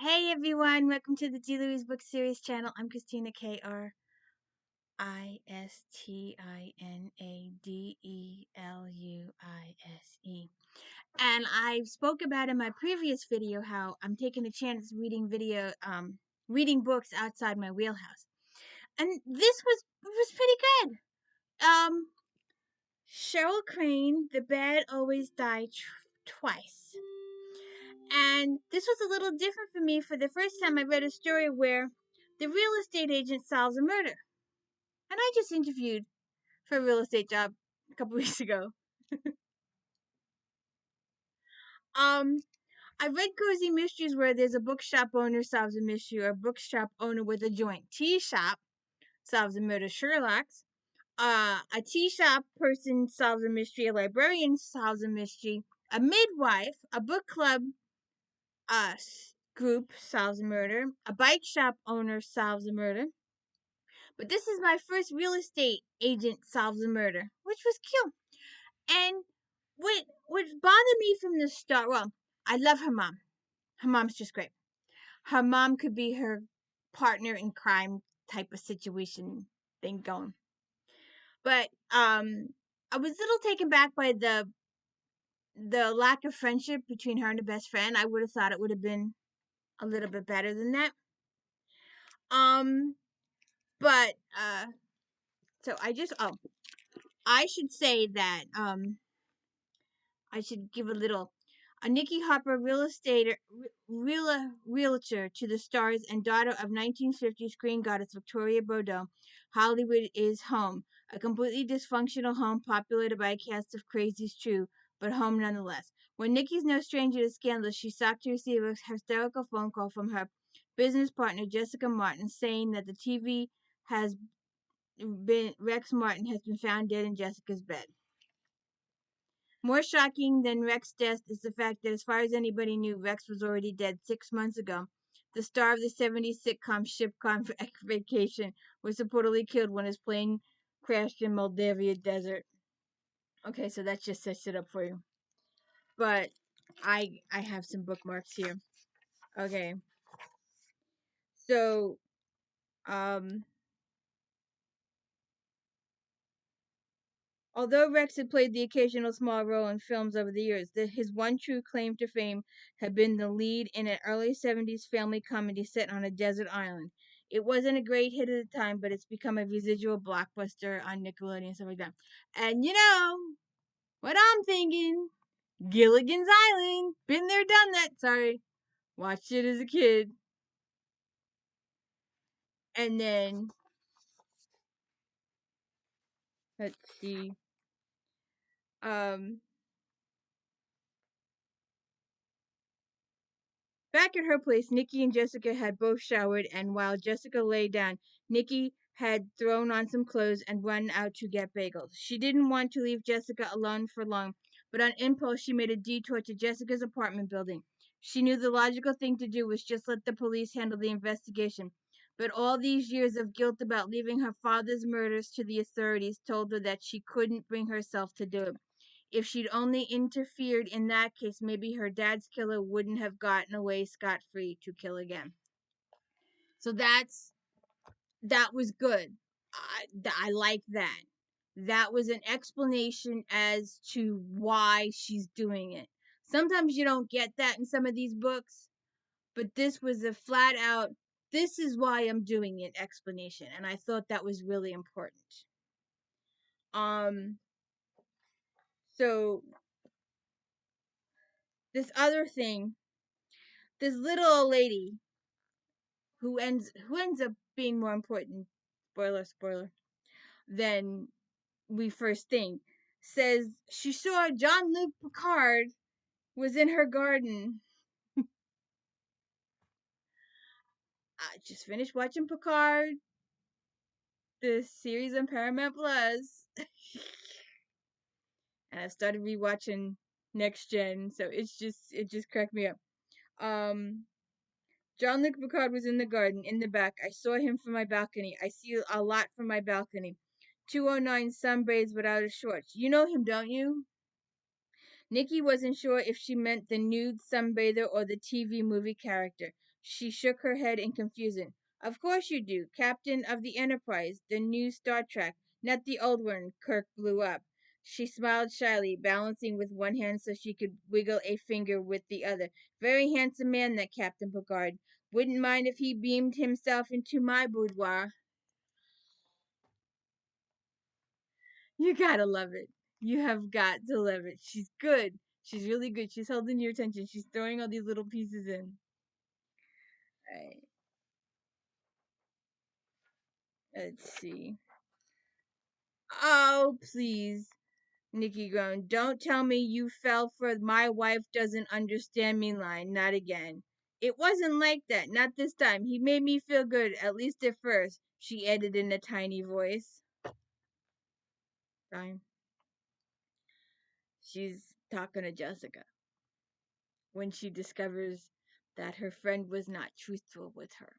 Hey everyone, welcome to the Deluise book series channel. I'm Christina Kristinedeluise. And I spoke about in my previous video how I'm taking a chance reading books outside my wheelhouse. And this was pretty good. Um Cheryl Crane, The Bad Always Die Twice. And this was a little different for me. For the first time, I read a story where the real estate agent solves a murder. And I just interviewed for a real estate job a couple weeks ago. Um, I read cozy mysteries where there's a bookshop owner solves a mystery, or a bookshop owner with a joint tea shop solves a murder. Sherlock's. A tea shop person solves a mystery. A librarian solves a mystery. A midwife, a book club group solves a murder. A bike shop owner solves a murder. But this is my first real estate agent solves a murder, which was cute. And what bothered me from the start, well, I love her mom. Her mom's just great. Her mom could be her partner in crime type of situation thing going. But I was a little taken back by the lack of friendship between her and the best friend. I would have thought it would have been a little bit better than that. Um, but so I should say that I should give a Nikki Harper realtor to the stars and daughter of 1950s screen goddess Victoria Bordeaux. Hollywood is home, a completely dysfunctional home populated by a cast of crazies, true, but home nonetheless. When Nikki's no stranger to scandal, she's shocked to receive a hysterical phone call from her business partner Jessica Martin saying that the TV has been Rex Martin has been found dead in Jessica's bed. More shocking than Rex's death is the fact that, as far as anybody knew, Rex was already dead 6 months ago. The star of the '70s sitcom Shipcom Vacation was reportedly killed when his plane crashed in Moldavia Desert. Okay, so that just sets it up for you. But I have some bookmarks here. Okay. So, although Rex had played the occasional small role in films over the years, his one true claim to fame had been the lead in an early '70s family comedy set on a desert island. It wasn't a great hit at the time, but it's become a residual blockbuster on Nickelodeon and stuff like that. And you know what I'm thinking? Gilligan's Island. Been there, done that. Sorry. Watched it as a kid. And then, let's see. Um, Back at her place, Nikki and Jessica had both showered, and while Jessica lay down, Nikki had thrown on some clothes and run out to get bagels. She didn't want to leave Jessica alone for long, but on impulse, she made a detour to Jessica's apartment building. She knew the logical thing to do was just let the police handle the investigation. But all these years of guilt about leaving her father's murders to the authorities told her that she couldn't bring herself to do it. If she'd only interfered in that case, maybe her dad's killer wouldn't have gotten away scot-free to kill again. So that was good. I like that. That was an explanation as to why she's doing it. Sometimes you don't get that in some of these books, but this was a flat out, this is why I'm doing it explanation, and I thought that was really important. So this other thing, this little old lady who ends up being more important, spoiler, than we first think, says she saw Jean-Luc Picard was in her garden. I just finished watching Picard, the series on Paramount Plus, and I started rewatching Next Gen, so it just cracked me up. Jean-Luc Picard was in the garden, in the back. I saw him from my balcony. I see a lot from my balcony. 209 sunbathes without his shorts. You know him, don't you? Nikki wasn't sure if she meant the nude sunbather or the TV movie character, She shook her head in confusion. Of course you do. Captain of the Enterprise, the new Star Trek, not the old one. Kirk blew up. She smiled shyly, balancing with one hand so she could wiggle a finger with the other. Very handsome man, that Captain Picard. Wouldn't mind if he beamed himself into my boudoir. You gotta love it. You have got to love it. She's good. She's really good. She's holding your attention. She's throwing all these little pieces in. Alright, let's see. Oh, please. Nikki groaned. Don't tell me you fell for my wife doesn't understand me line. Not again. It wasn't like that. Not this time. He made me feel good, at least at first, she added in a tiny voice. Fine. She's talking to Jessica when she discovers that her friend was not truthful with her.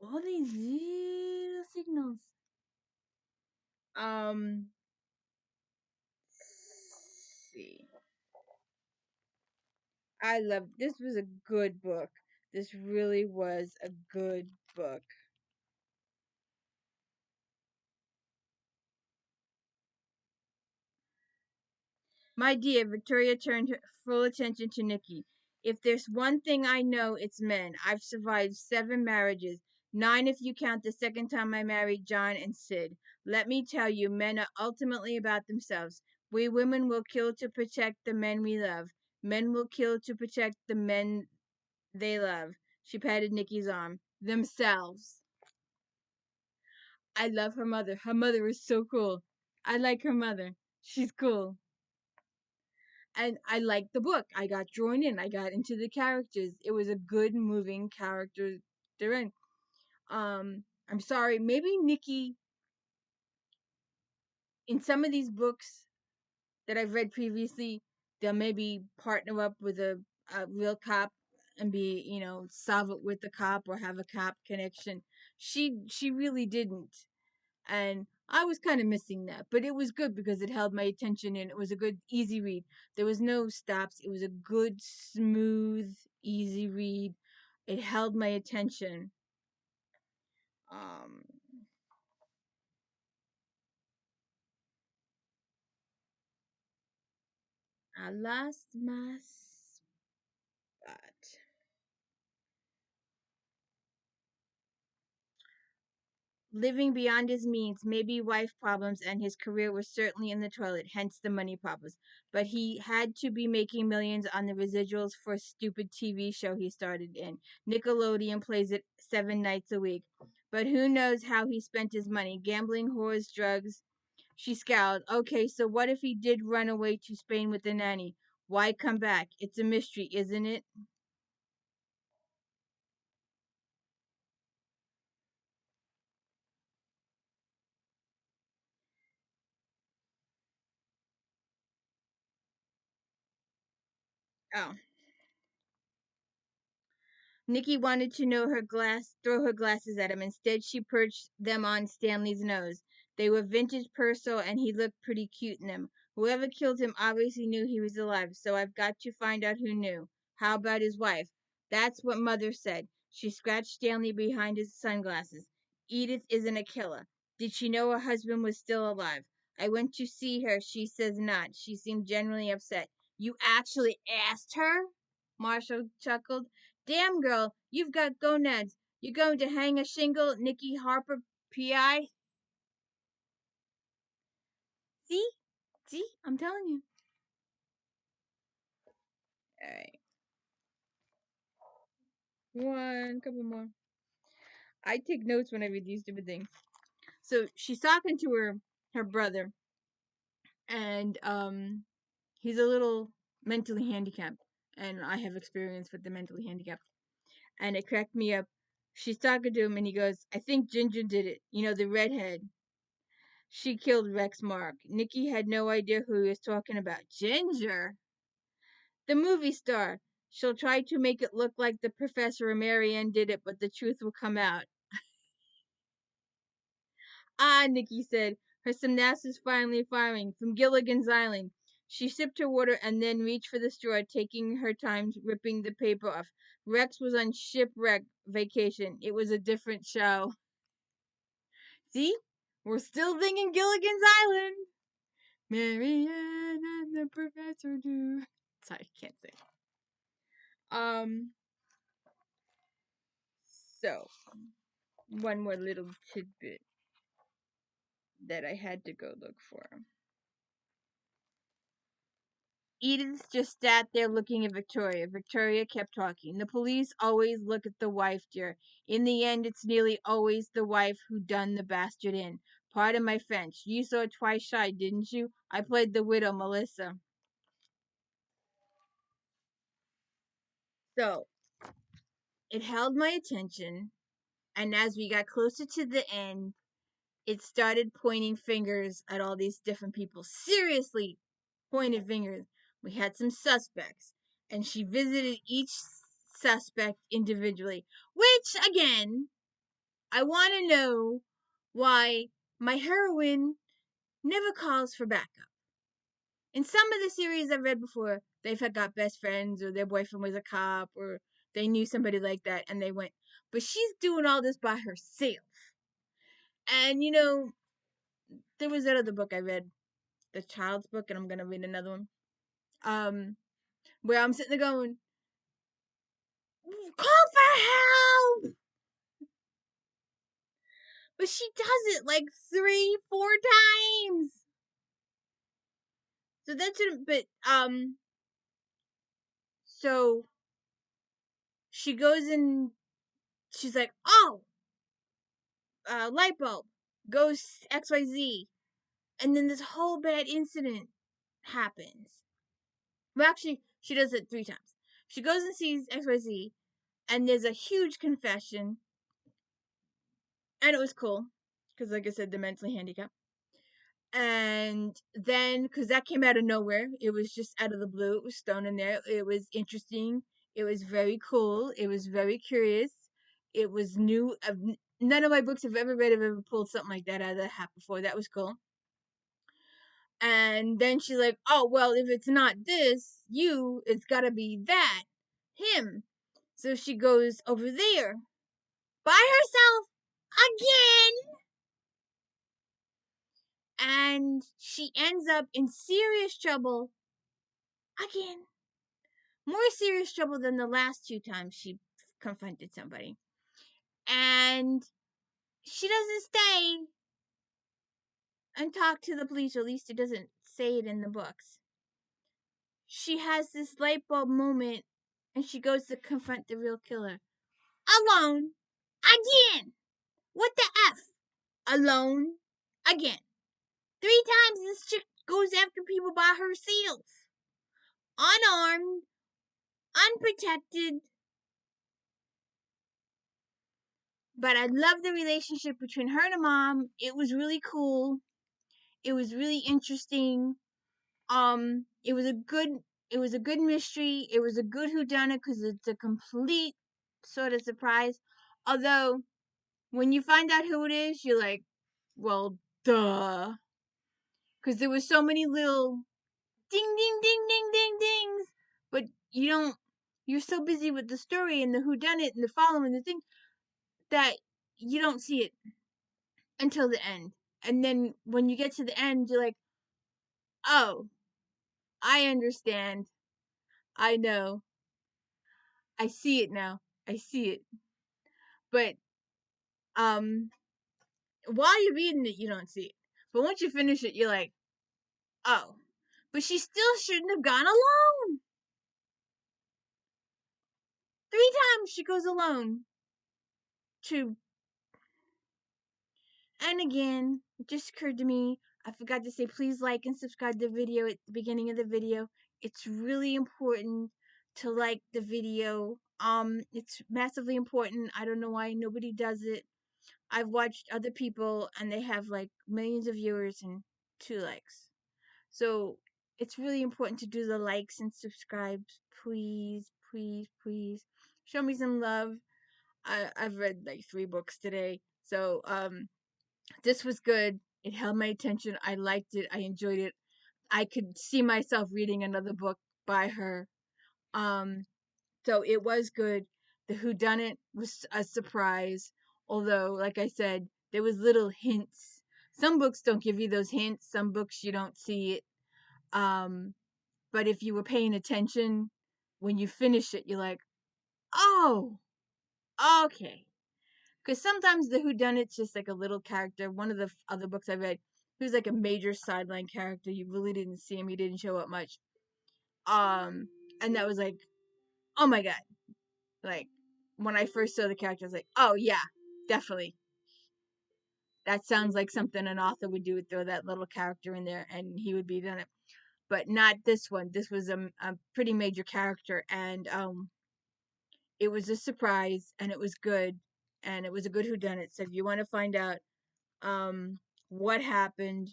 All these little signals. See. I love this was a good book. This really was a good book. My dear, Victoria turned her full attention to Nikki. If there's one thing I know, it's men. I've survived 7 marriages, 9 if you count the second time I married John and Sid. Let me tell you, men are ultimately about themselves. We women will kill to protect the men we love. Men will kill to protect the men they love. She patted Nikki's arm. Themselves. I love her mother. Her mother is so cool. I like her mother. She's cool. And I liked the book. I got drawn in. I got into the characters. It was a good moving character they're in. I'm sorry, maybe Nikki in some of these books that I've read previously, they'll maybe partner up with a real cop and be, solve it with the cop or have a cop connection. She really didn't. And I was kind of missing that, but it was good because it held my attention and it was a good, easy read. There was no stops. It was a good, smooth, easy read. It held my attention. Um, I lost my spot. Living beyond his means, maybe wife problems, and his career was certainly in the toilet, hence the money problems. But he had to be making millions on the residuals for a stupid TV show he started in. Nickelodeon plays it 7 nights a week. But who knows how he spent his money? Gambling, whores, drugs. She scowled. Okay, so what if he did run away to Spain with the nanny? Why come back? It's a mystery, isn't it? Oh. Nikki wanted to throw her glasses at him. Instead, she perched them on Stanley's nose. They were vintage Perso, and he looked pretty cute in them. Whoever killed him obviously knew he was alive, so I've got to find out who knew. How about his wife? That's what Mother said. She scratched Stanley behind his sunglasses. Edith isn't a killer. Did she know her husband was still alive? I went to see her. She says not. She seemed genuinely upset. You actually asked her? Marshall chuckled. Damn, girl, you've got gonads. You're going to hang a shingle, Nikki Harper, PI? See? See? I'm telling you. All right. One, couple more. I take notes when I read these stupid things. So she's talking to her brother, and he's a little mentally handicapped, and I have experience with the mentally handicapped, and it cracked me up. She's talking to him, and he goes, "I think Ginger did it. You know, the redhead. She killed Rex Mark." Nikki had no idea who he was talking about. Ginger? The movie star. She'll try to make it look like the professor or Marianne did it, but the truth will come out. Ah, Nikki said, her synapses finally firing from Gilligan's Island. She sipped her water and then reached for the straw, taking her time ripping the paper off. Rex was on shipwreck vacation. It was a different show. See? We're still thinking Gilligan's Island. Marianne and the Professor do. Sorry, I can't sing. So, one more little tidbit that I had to go look for. Edith just sat there looking at Victoria. Victoria kept talking. The police always look at the wife, dear. In the end, it's nearly always the wife who done the bastard in. Pardon my French. You saw Twice Shy, didn't you? I played the widow, Melissa. So, it held my attention, and as we got closer to the end, it started pointing fingers at all these different people. Seriously, pointed fingers. We had some suspects, and she visited each suspect individually. Which, again, I want to know why my heroine never calls for backup. In some of the series I've read before, they've got best friends, or their boyfriend was a cop, or they knew somebody like that, and they went. But she's doing all this by herself. And, there was that other book I read, the child's book, and I'm gonna read another one. Where I'm sitting there going, call for help! But she does it like 3-4 times. So that's it. But so she goes in. She's like, oh, light bulb goes XYZ, and then this whole bad incident happens. Well, actually, she does it 3 times. She goes and sees XYZ, and there's a huge confession, and it was cool because, like I said, they're mentally handicapped. And then, because that came out of nowhere, it was just out of the blue. It was thrown in there. It was interesting. It was very cool. It was very curious. It was new. None of my books I've ever read have ever pulled something like that out of the hat before. That was cool. And then she's like, oh, well, if it's not this, it's got to be that, him. So she goes over there by herself again. And she ends up in serious trouble again. More serious trouble than the last 2 times she confronted somebody. And she doesn't stay and talk to the police, or at least it doesn't say it in the books. She has this light bulb moment, and she goes to confront the real killer. Alone. Again. What the F? Alone. Again. 3 times this chick goes after people by herself. Unarmed. Unprotected. But I love the relationship between her and her mom. It was really cool. It was really interesting. It was a good mystery. It was a good whodunit because it's a complete sort of surprise. Although, when you find out who it is, you're like, well, duh. Because there were so many little ding, ding, ding, ding, ding, dings. But you're so busy with the story and the whodunit and the following the thing that you don't see it until the end. And then when you get to the end, you're like, oh, I understand. I know. I see it now. I see it. But while you're reading it, you don't see it. But once you finish it, you're like, oh. But she still shouldn't have gone alone. 3 times she goes alone to. And again, it just occurred to me, I forgot to say, please like and subscribe to the video at the beginning of the video. It's really important to like the video. It's massively important. I don't know why nobody does it. I've watched other people and they have like millions of viewers and 2 likes. So it's really important to do the likes and subscribes. Please, please, please. Show me some love. I've read like 3 books today. So this was good. It held my attention. I liked it. I enjoyed it. I could see myself reading another book by her. Um, so it was good. The whodunit was a surprise, although, like I said, there was little hints. Some books don't give you those hints. Some books you don't see it. Um, but if you were paying attention, when you finish it, you're like, oh, okay. Because sometimes the whodunit's just like a little character. One of the other books I read, he was like a major sideline character. You really didn't see him. He didn't show up much. Um, and that was like, oh my god. Like, when I first saw the character, I was like, oh yeah, definitely. That sounds like something an author would do, would throw that little character in there and he would be done it. But not this one. This was a pretty major character, and it was a surprise, and it was good, and it was a good whodunit. So if you want to find out what happened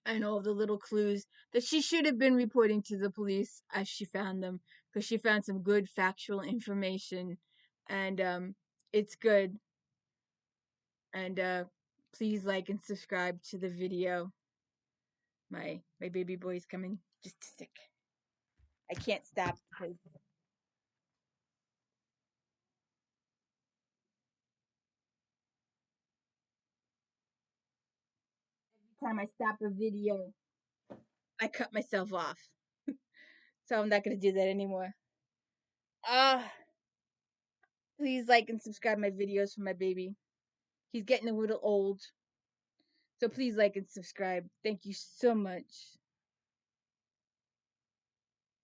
and all the little clues that she should have been reporting to the police as she found them, because she found some good factual information, and it's good. And please like and subscribe to the video. My baby boy's coming. Just a sec. I can't stop because every time I stop a video, I cut myself off. So I'm not gonna do that anymore. Ah, please like and subscribe my videos for my baby. He's getting a little old. So please like and subscribe. Thank you so much.